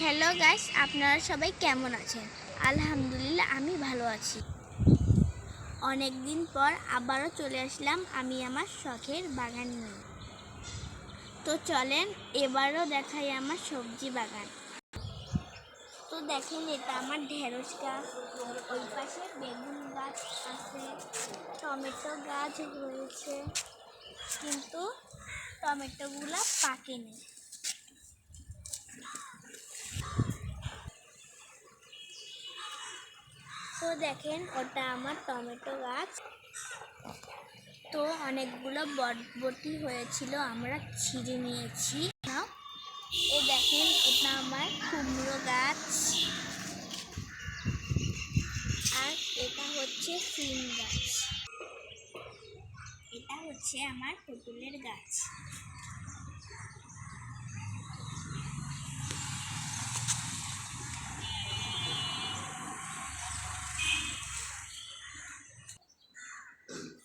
Hello guys, আপনারা সবাই কেমন আছেন? আলহামদুলিল্লাহ, আমি ভালো আছি। অনেক দিন পর আবারও চলে আসলাম আমি আমার শখের বাগান নিয়ে। তো চলেন এবারও দেখাই আমার সবজি বাগান। তো দেখেন, এটা আমার ঢেঁড়স গাছ, ওই পাশে বেগুন গাছ আছে, টমেটো গাছ রয়েছে, কিন্তু টমেটোগুলো পাকেনি। তো দেখেন, ওটা আমার টমেটো গাছ। তো অনেকগুলো বরবটি হয়েছিল, আমরা ছিঁড়ে নিয়েছি। এ দেখেন, এটা আমার কুমড়ো গাছ, আর এটা হচ্ছে সিম গাছ, এটা হচ্ছে আমার পটলের গাছ।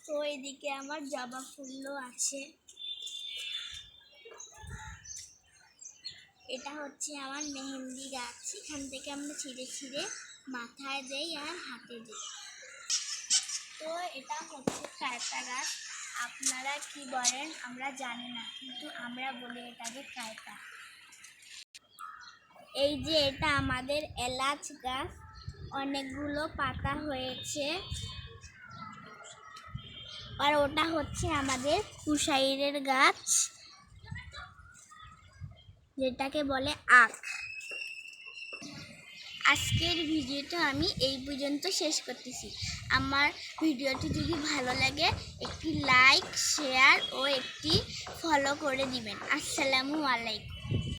তো এদিকে আমার জবা ফুলও আছে। এটা হচ্ছে আমার মেহেন্দি গাছ, এখান থেকে আমরা ছিঁড়ে ছিঁড়ে মাথায় দেই আর হাতে দিই। তো এটা হচ্ছে কায়তা গাছ, আপনারা কি বলেন আমরা জানি না, কিন্তু আমরা বলি এটাকে কায়তা। এই যে এটা আমাদের এলাচ গাছ, অনেকগুলো পাতা হয়েছে। আর ওটা হচ্ছে আমাদের পুষাইরের গাছ, যেটাকে বলে আখ। আজকের ভিডিওটা আমি এই পর্যন্ত শেষ করতেছি। আমার ভিডিওটি যদি ভালো লাগে একটি লাইক, শেয়ার ও একটি ফলো করে দিবেন। আসসালামু আলাইকুম।